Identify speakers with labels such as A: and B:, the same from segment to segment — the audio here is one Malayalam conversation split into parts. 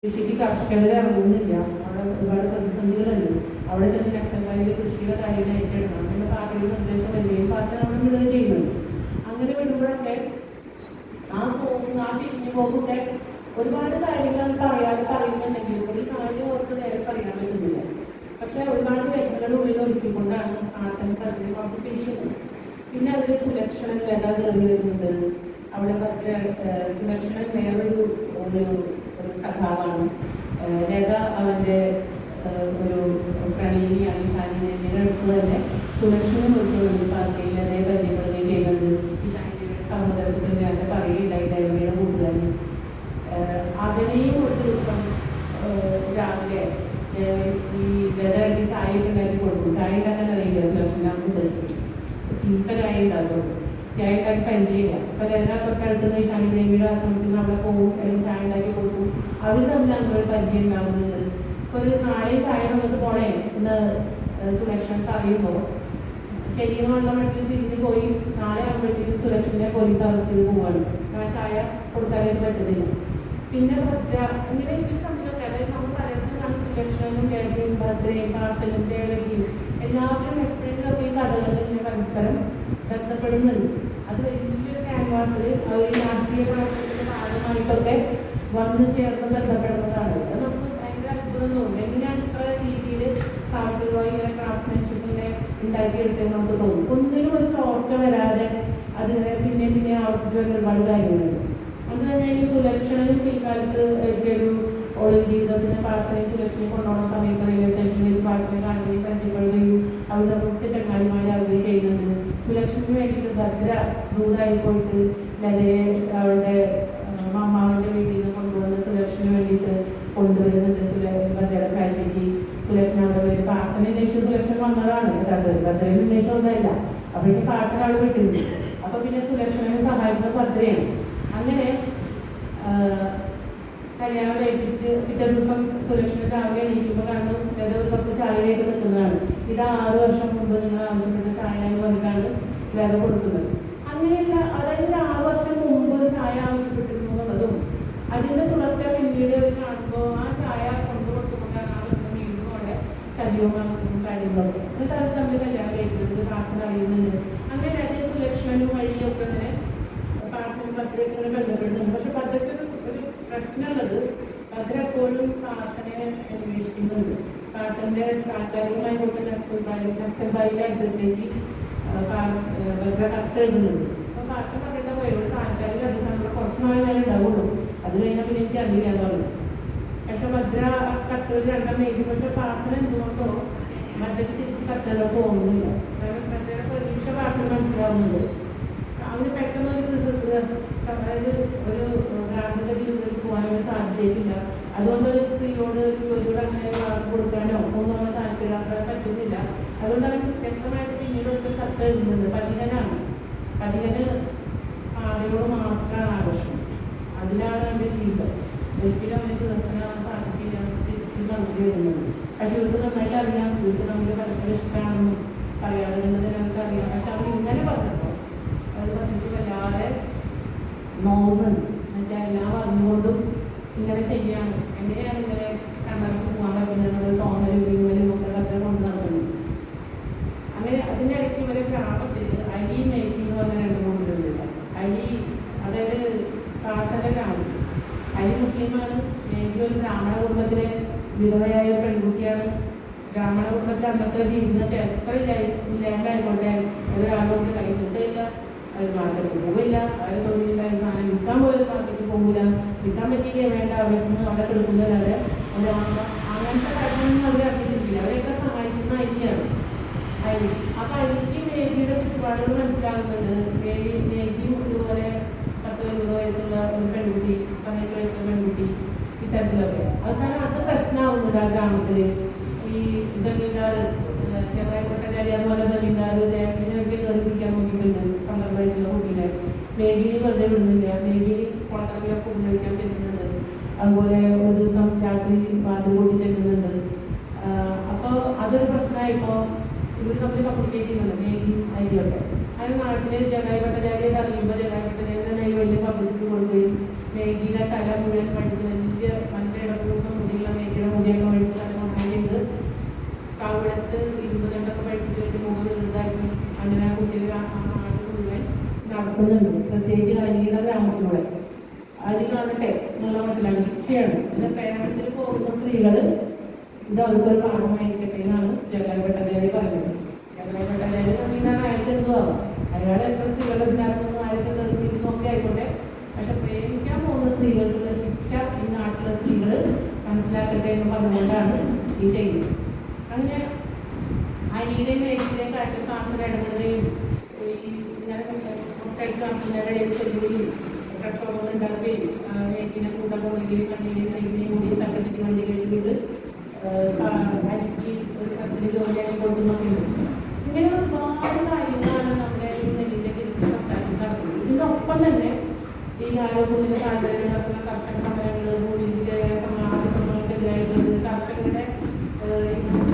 A: കൃഷിക്ക് കർഷകർ ഇറങ്ങുന്നില്ല. അവിടെ ഒരുപാട് പ്രതിസന്ധികളുണ്ട്. അവിടെ ചെന്ന് നക്സൽബാരിയിൽ കൃഷിയുടെ കാര്യങ്ങൾ ഏറ്റെടുക്കണം. അങ്ങനെ പാർട്ടിയുടെ നിർദ്ദേശം വരികയും പാർട്ടി നമ്മൾ വിടുകയും ചെയ്യുന്നുണ്ട്. അങ്ങനെ വിടുമ്പോഴൊക്കെ ആ തിരിഞ്ഞു പോകുന്നൊക്കെ ഒരുപാട് കാര്യങ്ങൾ പറയുന്നുണ്ടെങ്കിൽ ഒരു കാര്യം അവർക്ക് നേരെ പറയാൻ പറ്റുന്നില്ല. പക്ഷെ ഒരുപാട് വ്യക്തികളുടെ ഉള്ളിൽ ഒരുക്കിക്കൊണ്ടാണ് പ്രാർത്ഥന പദ്ധതി അവർക്ക് പിരിയുന്നത്. പിന്നെ അതിൽ സുലക്ഷണൻ വേദ കയറി വരുന്നുണ്ട്. അവിടെ സുലക്ഷണൻ വേറൊരു സഖാവാണ്. ലത അവൻ്റെ ഒരു പ്രണയിനിയാണ്. ഷാനിയുടെ അടുത്ത് തന്നെ സുലക്ഷണം കൊടുത്തുകൊണ്ട് പാർട്ടിയിൽ ലതയെ പരിചയപ്പെടുകയും ചെയ്യുന്നത്. ഈ ഷാനിയുടെ സഹോദരത്തിൽ നേരത്തെ പറയുകയുണ്ടായി ദേവയുടെ കൂട്ടുകാരൻ. അതിനെയും ഒരു ദിവസം രാവിലെ ഈ ലത ചായയൊക്കെ ഉണ്ടാക്കി കൊടുക്കും. ചായ ഉണ്ടാക്കാൻ അറിയില്ല സുലക്ഷൻ്റെ ഉദ്ദേശിക്കും. ചീത്ത ചായ ഉണ്ടാക്കും. ചായ ഉണ്ടാക്കി പരിചയമില്ല. അപ്പോൾ ലത തൊട്ടടുത്തുനിന്ന് ഷാനി ദേവിയുടെ ആശ്രമത്തിൽ നിന്ന് അവിടെ പോകും, അല്ലെങ്കിൽ ചായ ഉണ്ടാക്കി കൊടുക്കും. അവർ തമ്മിൽ അങ്ങനെ പരിചയം ഉണ്ടാകുന്നുണ്ട്. ഇപ്പോൾ ഒരു നാളെ ചായ നമുക്ക് പോണേ എന്ന് സുലക്ഷൻ പറയുമ്പോൾ ശരിയെന്നുള്ള മട്ടിൽ തിരിഞ്ഞ് പോയി നാളെ ആകുമ്പോഴത്തേക്കും സുലക്ഷനെ പോലീസ് അറസ്റ്റ് ചെയ്ത് പോവാണ്. ആ ചായ കൊടുക്കാനായിട്ട് പറ്റുന്നില്ല. പിന്നെ ഭദ്ര ഇങ്ങനെ ഇവർ തമ്മിലൊക്കെ, അതായത് നമ്മൾ പലർക്കും സുലക്ഷനും ദേവിയും ഭദ്രയും പാർത്തലും ദേവകിയും എല്ലാവരും എപ്പോഴെങ്കിലും ഈ കഥകളിൽ ഇങ്ങനെ പരസ്പരം ബന്ധപ്പെടുന്നുണ്ട്. അത് വലിയൊരു ക്യാൻവാസിൽ അവർ രാഷ്ട്രീയ പ്രവർത്തനത്തിന്റെ ഭാഗമായിട്ടൊക്കെ വന്നു ചേർന്ന് ബന്ധപ്പെടുന്നതാണ്. അത് നമുക്ക് ഭയങ്കര അത്ഭുതം തോന്നും. എങ്ങനെയാണ് ഇത്ര രീതിയിൽ സാമ്പത്തികമായി ഇങ്ങനെ ക്രാഫ്റ്റ്മാൻഷിപ്പിനെ ഉണ്ടാക്കിയെടുത്തത് നമുക്ക് തോന്നും. ഒന്നിനും ഒരു ചോർച്ച വരാതെ അതിനെ പിന്നെ ആവർത്തിച്ച് വരുന്ന ഒരുപാട് കാര്യങ്ങളുണ്ട്. അത് തന്നെ ഈ സുലക്ഷണനും പിൽക്കാലത്ത് ഒരു ഒളിവ് ജീവിതത്തിന് പ്രാർത്ഥനയും സുലക്ഷനെ കൊണ്ടുപോകുന്ന സമയത്ത് റെയിൽവേ സ്റ്റേഷനിൽ വെച്ച് പ്രാർത്ഥന കാണുകയും പരിചയപ്പെടുകയും അവരുടെ മുഖ്യ ചങ്ങാതിമാരാവുകയും ചെയ്യുന്നുണ്ട്. സുലക്ഷന് വേണ്ടിയിട്ട് ഭദ്ര ദൂതായി പോയിട്ട് ലതയെ അവളുടെ മാമാവിൻ്റെ വീട്ടിൽ നിന്ന് കൊണ്ടുവന്ന് സുലക്ഷന് വേണ്ടിയിട്ട് കൊണ്ടുവരുന്നുണ്ട്. ഭദ്രയുടെ ഫാക്ടറിക്ക് സുലക്ഷൻ അവിടെ വരും. പ്രാർത്ഥന അന്വേഷിച്ച് സുലക്ഷൻ വന്നതാണ്. ഭദ്രയുടെ അന്വേഷണം ഒന്നല്ല. അപ്പോഴേക്ക് പ്രാർത്ഥന അവിടെ വിട്ടിരുന്നു. അപ്പോൾ പിന്നെ സുലക്ഷനെ സഹായിക്കുന്ന ഭദ്രയാണ്. അങ്ങനെ കല്യാണം കഴിപ്പിച്ച് പിറ്റേ ദിവസം സുലക്ഷന് രാവിലെ എണീക്കുമ്പോൾ കാണുന്നു ലത ഒരു കപ്പ് ചായയായിട്ട് നിൽക്കുന്നതാണ്. ഇത് 6 വർഷം മുമ്പ് നിങ്ങൾ ആവശ്യപ്പെട്ട ചായ എന്ന് പറഞ്ഞിട്ടാണ് ലത കൊടുക്കുന്നത്. അങ്ങനെയല്ല, അതായത് 6 വർഷം മുമ്പ് ഒരു ചായ ആവശ്യപ്പെട്ടിരുന്നു എന്നുള്ളതും അതിൻ്റെ തുടർച്ച പിന്നീട് കാണുമ്പോൾ ആ ചായ കൊണ്ടുകൊടുത്തുകൊണ്ടാണ് ആ ബന്ധം വീണ്ടും അവിടെ സജീവമാകുന്നതും കാര്യങ്ങളൊക്കെ. എന്നിട്ട് അവർ തമ്മിൽ കല്യാണം കഴിക്കുന്നത് പ്രാർത്ഥന അറിയുന്നുണ്ട്. അങ്ങനെ അതേ സുലക്ഷനും വഴിയൊക്കെ തന്നെ പ്രാർത്ഥന ഭദ്രയ്ക്ക് ബന്ധപ്പെടുന്നുണ്ട്. പക്ഷെ ഭദ്രയ്ക്ക് ഒരു പ്രശ്നമുള്ളത്, ഭദ്ര എപ്പോഴും പ്രാർത്ഥനയെ അന്വേഷിക്കുന്നുണ്ട്. പ്രാർത്ഥനയുടെ താൽക്കാലികമായി കൊടുക്കുന്ന നക്സൽബാരിയുടെ അഡ്രസ്സിലേക്ക് ഭദ്ര കത്തെഴുതുന്നുണ്ട്. അപ്പോൾ പ്രാർത്ഥന പറയേണ്ട പോയി ഒരു താൽക്കാലിക അഡ്രസ്സാണ്, കുറച്ച് നാളെ ഞാൻ ഉണ്ടാവുള്ളൂ, അത് കഴിഞ്ഞാൽ പിന്നെ എനിക്ക് അറിയില്ലാന്ന് പറഞ്ഞു. പക്ഷെ ഭദ്ര കത്തുകൾ 2 എഴുതി. പക്ഷെ പ്രാർത്ഥന എന്തുകൊണ്ടോ ഭദ്രയ്ക്ക് തിരിച്ച് കത്തുകൾ തോന്നുന്നില്ല. കാരണം ഭദ്രയുടെ പ്രതീക്ഷ പ്രാർത്ഥന മനസ്സിലാവുന്നുണ്ട്. അവന് പെട്ടെന്ന് അതായത് ഒരു ഗ്രാമീണ ജീവിതത്തിൽ പോകാനോ സാധിച്ചിട്ടില്ല. അതുകൊണ്ട് ഒരു സ്ത്രീയോട് ജോലിയോട് അങ്ങനെ വാക്ക് കൊടുക്കാനോ ഒന്നും താല്പര്യം പറ്റുന്നില്ല. അതുകൊണ്ട് അവൻ വ്യക്തമായിട്ട് പിന്നീട് ഒരു കത്ത് എഴുതുന്നുണ്ട്. പതികനാണ്. പതികന് പാതയോട് മാത്രമാണ് ആകർഷണം. അതിലാണ് അവൻ്റെ ജീവിതം. ഒരിക്കലും അവന് തുറക്കാനാവാൻ സാധിക്കില്ല. തിരിച്ച് മറുപടി വരുന്നത്. പക്ഷെ ഇവർക്ക് നന്നായിട്ട് അറിയാം, ഇവർക്ക് നമുക്ക് പരസ്പരം ഇഷ്ടമാണെന്നും പറയാതെ നമുക്ക് അറിയാം. പക്ഷെ അവൻ ഇങ്ങനെ പറഞ്ഞപ്പോൾ അത് പറഞ്ഞിട്ട് വല്ലാതെ നോവുന്നുണ്ട്. എന്നുവെച്ചാൽ എല്ലാം അറിഞ്ഞുകൊണ്ടും ഇങ്ങനെ ചെയ്യാണ്. എങ്ങനെയാണ് ഇങ്ങനെ കണ്ണടച്ച് പോകാൻ പറ്റുന്നത് തോന്നലും വിങ്ങലും ഒക്കെ കഥ കൊണ്ട് നടക്കുന്നത്. അങ്ങനെ അതിനിടയ്ക്ക് ഇവരെ ഗ്രാമത്തിൽ അലി മേക്കി എന്ന് പറഞ്ഞ 2-3 പേരുണ്ട്. അലി അതായത് പ്രാർത്ഥന ഗ്രാമം. അലി മുസ്ലിമാണ്. മേക്കി ഒരു ബ്രാഹ്മണ കുടുംബത്തിലെ വിധവയായ പെൺകുട്ടിയാണ്. ബ്രാഹ്മണ കുടുംബത്തിൽ അന്നത്തെ രീതി എന്ന് വെച്ചാൽ എത്ര ഇല്ലാണ്ടായിക്കോട്ടെ ഒരാളോട് കൈ കിട്ടില്ല, അവർ മാർക്കറ്റിൽ പോകില്ല, അവർ തൊഴിലുണ്ടായ സാധനം വിൽക്കാൻ പോയത് മാർക്കറ്റിൽ പോകില്ല, വിൽക്കാൻ പറ്റിയില്ലേ വേണ്ട ആവശ്യം അവിടെ കിടക്കുന്നതല്ലാതെ അങ്ങനത്തെ കാര്യങ്ങളൊന്നും അവർ അറിഞ്ഞിട്ടില്ല. അവരെയൊക്കെ സഹായിക്കുന്ന അരിയാണ് അരി. അപ്പം അരിക്ക് മേഘിയുടെ ചുറ്റുപാടുകൾ മനസ്സിലാകുന്നുണ്ട്. മേഘിയും ഇതുപോലെ 10-20 വയസ്സുള്ള ഒരു പെൺകുട്ടി, 18 വയസ്സുള്ള പെൺകുട്ടി, ഇത്തരത്തിലൊക്കെ അവസാനം അത് പ്രശ്നമാകുന്നുണ്ട് ആ ഗ്രാമത്തിൽ. ഈ ജമീന്ദാർ ചെറായിക്കോട്ടെ അതുപോലെ ജമീന്ദാർ ദേവിനെയൊക്കെ കയറിപ്പിക്കാൻ നോക്കിയിട്ടുണ്ട്. 12 വയസ്സുള്ള കുട്ടീനെ മേഘിനി വെറുതെ വിടുന്നില്ല. മേഘിനി കുളക്കടയിലൊക്കെ ഉപയോഗിക്കാൻ ചെല്ലുന്നുണ്ട്. അതുപോലെ ഒരു ദിവസം രാത്രി വാതിൽ കൂട്ടി ചെല്ലുന്നുണ്ട്. അപ്പോൾ അതൊരു പ്രശ്നമായപ്പോൾ ഇവർ തമ്മിൽ കമ്മ്യൂണിക്കേറ്റ് ചെയ്യുന്നുണ്ട് മേഘിയും അരിയൊക്കെ. അതിന് നാട്ടിൽ ജഗായി ഭട്ടാചാര്യ അറിയുമ്പോൾ ജഗായി ഭട്ടാചാര്യ തന്നെ വലിയ പബ്ലിസിറ്റി കൊടുക്കുകയും മേഘിയുടെ തല മുഴുവൻ പഠിച്ച് വലിയ നല്ല ഇടപെടും നടത്തുന്നുണ്ട്, പ്രത്യേകിച്ച് കലിയുടെ ഗ്രാമത്തിലൂടെ. അത് കാണട്ടെ എന്നുള്ള മട്ടിലാണ്, ശിക്ഷയാണ്. പിന്നെ പേരത്തിൽ പോകുന്ന സ്ത്രീകൾ ഇത് അവർക്കൊരു പാഠമായിരിക്കട്ടെ എന്നാണ് ജഗൻ ഭട്ടാചാര്യ പറയുന്നത്. ജഗൻ ഭട്ടാചാര്യ പറഞ്ഞാൽ അയാൾക്ക് എന്തുവാകും, അയാൾ എത്ര സ്ത്രീകൾ ഇതിനകത്തൊന്നും ആരൊക്കെ നിർത്തിയിരുന്നൊക്കെ ആയിക്കോട്ടെ, പക്ഷെ പ്രേമിക്കാൻ പോകുന്ന സ്ത്രീകൾക്കുള്ള ശിക്ഷ ഈ നാട്ടിലെ സ്ത്രീകൾ മനസ്സിലാക്കട്ടെ എന്ന് പറഞ്ഞുകൊണ്ടാണ് ഈ ചെയ്യുന്നത്. അങ്ങനെ അരിയുടെയും മേഖലയും കാറ്റിൽ കാണിച്ചിൽ ഇടപെടുകയും ഈ ഇങ്ങനെ കാണിച്ചിൻ്റെ ഇടയിൽ ചെല്ലുകയും പ്രക്ഷോഭങ്ങൾ ഉണ്ടാക്കുകയും മേക്കിനെ കൂട്ടം കൊള്ളുകയും കണ്ണിനെയും നെയ്യിനെയും കൂടി തക്കത്തിക്ക് വണ്ടി കഴിയുന്നത് അരിക്ക് ഒരു കസ്റ്റഡി ജോലിയായി കൊടുക്കുന്നൊക്കെയുണ്ട്. ഇങ്ങനെ ഒരുപാട് കാര്യങ്ങളാണ് നമ്മുടെ ഈ നെല്ലിൻ്റെ പശ്ചാത്തലത്തിൽ നടക്കുന്നത്. ഇതിനൊപ്പം തന്നെ ഈ ആരോഗ്യത്തിൻ്റെ താല്പര്യം നടത്തുന്ന കർഷക സമരങ്ങൾ, ഭൂമിയുടെ സമരങ്ങൾക്കെതിരായിട്ടുള്ളത്, കർഷകരുടെ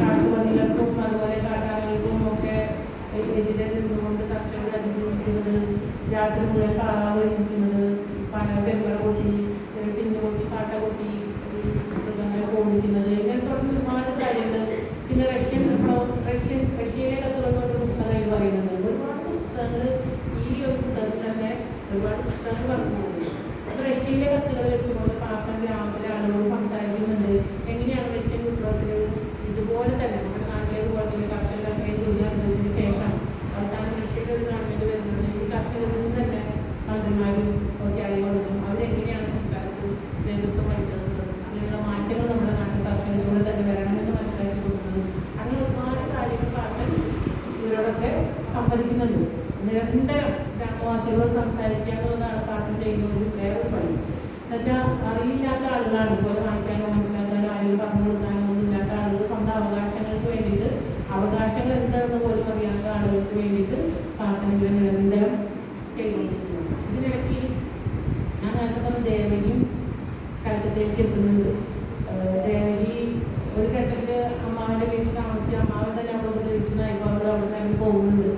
A: കാട്ടുപണികൾക്കും അതുപോലെ കാട്ടാനകൾക്കും ഒക്കെ എതിരെ നിന്നുകൊണ്ട് കർഷകർ അതിജീവിക്കുന്നത്, രാത്രി മുഴുവൻ കളാവ് ഇരിക്കുന്നത്, പെരുമഴ കൊട്ടി, ടിന്ന് കൊട്ടി, കാട്ട കൊട്ടി, ഈ മൃഗങ്ങളെ ഓടിക്കുന്നത്, ഇങ്ങനെ തുടങ്ങി ഒരുപാട് കാര്യങ്ങൾ. പിന്നെ റഷ്യയിലെ കത്തുകളെന്നൊരു പുസ്തകം പറയുന്നത്. ഒരുപാട് പുസ്തകങ്ങൾ ഈ ഒരു പുസ്തകത്തിൽ തന്നെ ഒരുപാട് പുസ്തകങ്ങൾ പറഞ്ഞു പോകുന്നത്. അപ്പോൾ റഷ്യയിലെ കത്തുകൾ വെച്ചുകൊണ്ട് പാർട്ടൻ ഗ്രാമത്തിലെ ആളുകളോട് സംസാരിക്കുന്നുണ്ട്. എങ്ങനെയാണ് റഷ്യൻ വിപ്ലവത്തിൽ ഇതുപോലെ തന്നെ നമ്മുടെ നാട്ടിലേക്ക് പോലെ തന്നെ കർഷകർ അത്രയും ദുരിതം അനുഭവിച്ചതിന് ശേഷം അവസാനം റഷ്യയുടെ ഒരു ഗവൺമെൻറ് വരുന്നത് ഈ കർഷകരിൽ നിന്ന് തന്നെ മന്ത്രിമാരും ഒക്കെ ആയിക്കൊള്ളും. അവരെങ്ങനെയാണ് ഇക്കാലത്ത് നേതൃത്വം വഹിച്ചത്, അങ്ങനെയുള്ള മാറ്റങ്ങൾ നമ്മുടെ നാട്ടിൽ കർഷകരിലൂടെ തന്നെ വരണമെന്ന് മനസ്സിലാക്കി കൊടുക്കുന്നത്, അങ്ങനെ ഒരുപാട് കാര്യങ്ങൾ പാർട്ടൻ ഇവരോടൊക്കെ സംവദിക്കുന്നുണ്ട്. നിരന്തരം ഗ്രാമവാസികളോട് സംസാരിക്കുക എന്നുള്ളതാണ് പാർട്ടൻ ചെയ്യുന്ന ഒരു വേറൊരു പണി. എന്നുവെച്ചാൽ അറിയില്ലാത്ത ആളുകളാണ്, ഇതുപോലെ വായിക്കാനോ മനസ്സിലാക്കാനോ ആരെങ്കിലും പറഞ്ഞു കൊടുക്കാനോ ഒന്നും ഇല്ലാത്ത ആളുകൾ സ്വന്തം അവകാശങ്ങൾക്ക് വേണ്ടിയിട്ട്, അവകാശങ്ങൾ എന്താണെന്ന് പോലും അറിയാത്ത ആളുകൾക്ക് വേണ്ടിയിട്ട് പാർട്ടൻ ഇവർ നിരന്തരം ചെയ്തുകൊണ്ടിരിക്കുന്നു. ഇതിനിടയ്ക്ക് ഞാൻ നേരത്തെ പറഞ്ഞ ദേവകിയും കൽക്കത്തയിലേക്ക് എത്തുന്നുണ്ട്. ദേവകി ഒരു ഘട്ടത്തിൽ അമ്മാവൻ്റെ വീട്ടിൽ താമസിച്ച് അമ്മാവൻ തന്നെ അവിടെ ഉപദ്രവിക്കുന്നതായപ്പോൾ അവർ അവിടെ നിന്ന് പോകുന്നുണ്ട്.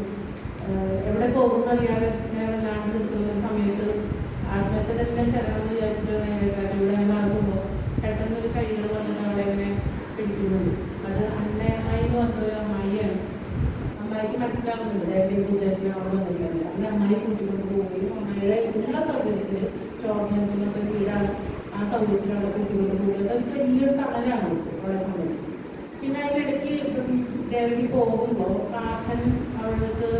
A: എവിടെ പോകുന്ന അറിയാതെ വല്ലാണ്ട് നിൽക്കുന്ന ഒരു സമയത്ത് ആത്മഹത്യ തന്നെ ശരണം എന്ന് വിചാരിച്ചിട്ട് ഇവിടെ നടക്കുമ്പോൾ പെട്ടെന്ന് ഒരു കൈകൾ വന്നിട്ട് അവിടെ ഇങ്ങനെ പിടിക്കുന്നുണ്ട്. അത് അന്നയായി എന്ന് പറഞ്ഞൊരു അമ്മായിയാണ്. അമ്മായിക്ക് മനസ്സിലാവുന്നുണ്ട് ദേവയുടെ ഉദ്ദേശത്തിന് അവിടെ വന്നിട്ടില്ല. അങ്ങനെ അമ്മായി കൂട്ടിക്കൊണ്ട് പോവുകയും അമ്മയുടെ ഉള്ള സൗകര്യത്തിൽ ചോർന്നൊക്കെ വീടാണ്, ആ സൗകര്യത്തിൽ അവിടെ കൂട്ടിക്കൊണ്ട് പോകുന്നത് അത് വലിയൊരു തണലാണ് അവളെ സംബന്ധിച്ച്. പിന്നെ അതിനിടയ്ക്ക് ദേവകി പോകുമ്പോൾ പ്രാർത്ഥന അവൾക്ക്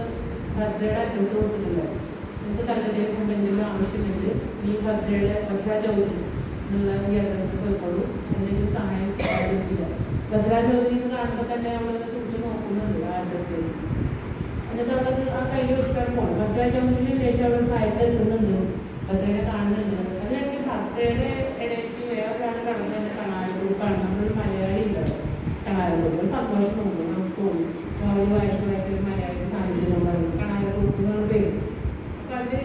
A: ഭദ്രയുടെ അഡ്രസ്സ് കൊടുത്തിട്ടില്ല. നമുക്ക് കൽക്കട്ടയിൽ പോകുമ്പോൾ എന്തെങ്കിലും ആവശ്യമുണ്ട് ഈ ഭദ്രാ ചൗധരി എന്നുള്ള ഈ അഡ്രസ്സിൽ പോയിക്കോളൂ, എന്തെങ്കിലും സഹായം ലഭിക്കില്ല. ഭദ്രാ ചൗധരി എന്ന് കാണുമ്പോൾ തന്നെ അവളൊന്ന് കുറിച്ച് നോക്കുന്നുണ്ട് ആ അഡ്രസ്സിൽ. എന്നിട്ട് അവളത് ആ കൈ വെച്ചിട്ടാണ് പോകുന്നത്. ഭദ്രാ ചൗധരിന് ശേഷം അവൾ ഫ്ലൈറ്റിൽ എത്തുന്നുണ്ട്, ഭദ്രനെ കാണുന്നുണ്ട്. അതിനിടയ്ക്ക് ഭദ്രയുടെ ഇടയ്ക്ക് വേറൊരാൾ കടന്നു തന്നെ കണാരക്കുറുപ്പാണ്. നമ്മളൊരു മലയാളി ഉണ്ടാവും കണാരക്കുറുപ്പ്. സന്തോഷം തോന്നുന്നു, നമുക്ക് തോന്നും നോവൽ വായിച്ച് മലയാളി സാന്നിധ്യം പറയും കണാരക്കുറുപ്പ് എന്നുള്ള പേര്. അപ്പോൾ അതിൽ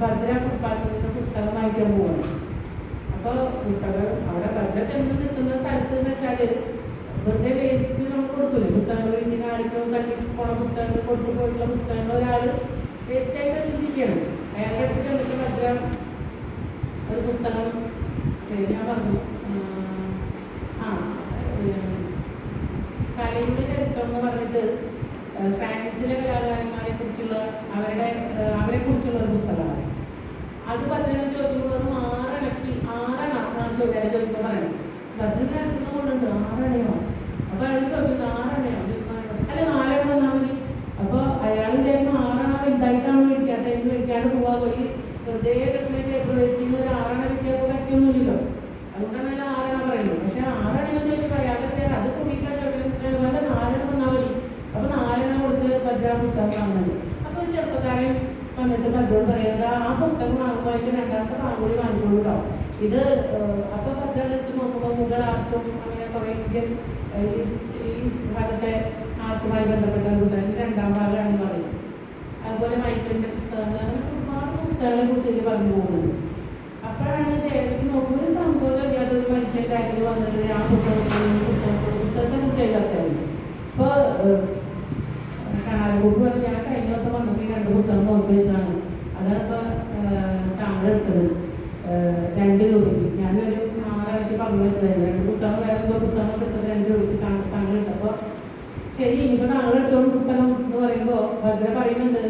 A: ഭദ്ര ഫുട്പാത്തിൽ നിന്ന് പുസ്തകം വായിക്കാൻ പോവാണ്. അപ്പോൾ പുസ്തകം അവിടെ ഭദ്ര ചെന്ന് നിൽക്കുന്ന സ്ഥലത്ത് എന്ന് വെച്ചാൽ വെറുതെ വേസ്റ്റ് നമ്മൾ കൊടുക്കില്ലേ, പുസ്തകങ്ങൾ ഇങ്ങനെ ആർക്കും തട്ടി പോണ പുസ്തകങ്ങൾ കൊടുത്തു പോയിട്ടുള്ള പുസ്തകങ്ങൾ ഒരാൾ വേസ്റ്റായിട്ട് വെച്ചിരിക്കുകയാണ്. അയാളുടെ അടുത്ത് ചെന്നിട്ട് ഭദ്ര ഒരു പുസ്തകം ഞാൻ പറഞ്ഞു കലയുടെ ചരിത്രം എന്ന് പറഞ്ഞിട്ട് ഫ്രാൻസിലെ കലാകാരന്മാരെ കുറിച്ചുള്ള അവരെ കുറിച്ചുള്ള ഒരു പുസ്തകമാണ്. അത് ഭദ്രനെ ചോദിക്കുമ്പോൾ അത് ആറെണ്ണം ചോദിക്കുമ്പോൾ പറയണം ഭദ്രനെ അടുത്തുനിന്ന് കൊണ്ടുണ്ട് 6 എണ്ണയോ. അപ്പോൾ അയാൾ ചോദിക്കുന്നു 6 എണ്ണയോ, അല്ല 4 എണ്ണം വന്നാൽ മതി. അപ്പോൾ അയാൾ വിചാരിക്കുന്ന 6 എണ്ണം വലുതായിട്ടാണ് മേടിക്കാണ്ട് പോവാ പോയി വെറുതെ കിട്ടുന്ന വേസ്റ്റിംഗ് ഒരു 6 എണ്ണം വിൽക്കാൻ പറ്റുന്നില്ലല്ലോ. അതുകൊണ്ടാണ് അയാൾ 6 എണ്ണം പറയുന്നത്. പക്ഷേ 6 എണ്ണം ചോദിച്ചു പറയാതെ അത് കൂടിയിട്ടാണ് ചോദിക്കുന്നത്, നല്ല 4 എണ്ണം വന്നാൽ മതി. അപ്പോൾ 4 എണ്ണം കൊടുത്ത് ഭദ്ര പുസ്തകം വാങ്ങുന്നുണ്ട്. അപ്പോൾ ഒരു ചെറുപ്പക്കാരൻ വന്നിട്ട് ഭദ്രോട് പറയുന്നത് ആ പുസ്തകം വാങ്ങുമ്പോൾ അതിൻ്റെ 2ാമത്തെ പാങ്കൂടി വാങ്ങിക്കൊള്ളൂ. ഇത് അപ്പോൾ ഭദ്ര എടുത്ത് നോക്കുമ്പോൾ മുഗളാർട്ടും അങ്ങനെ കുറേ ഇന്ത്യൻ ഈ ഭാഗത്തെ ആർട്ടുമായി ബന്ധപ്പെട്ട പുസ്തകം 2ാം ഭാഗമാണെന്ന് പറയുന്നത്. അതുപോലെ മൈക്കിളിൻ്റെ പുസ്തകങ്ങൾ, അങ്ങനെ ഒരുപാട് പുസ്തകങ്ങളെ കുറിച്ച് പറഞ്ഞു പോകുന്നുണ്ട്. അപ്പോഴാണ് ദേവയ്ക്ക് നോക്കുമ്പോൾ ഒരു സംഭവം അറിയാതെ ഒരു മനുഷ്യൻ്റെ അതിൽ വന്നിട്ട് ആ പുസ്തകത്തെ കുറിച്ച് ചർച്ച ചെയ്യുന്നു. അപ്പോൾ കണാരക്കുറുപ്പ് പറഞ്ഞ് ഞാൻ കഴിഞ്ഞ ദിവസം വന്നപ്പോൾ ഈ 2 പുസ്തകം നോക്കി വെച്ചതാണ്, അതാണ് ഇപ്പോൾ താങ്കൾ എടുത്തത് 2 രൂപയ്ക്ക്. ഞാനൊരു 6 ഇടയ്ക്ക് പങ്കു വെച്ചതായിരുന്നു. 2 പുസ്തകം വേറെ എന്തോ പുസ്തകം എടുത്തത് 2 രൂപയ്ക്ക് താങ്കൾ എടുത്തപ്പോൾ ശരി ഇനിയിപ്പോൾ താങ്കൾ എടുത്തോണ്ട് പുസ്തകം എന്ന് പറയുമ്പോൾ ഭദ്ര പറയുന്നുണ്ട്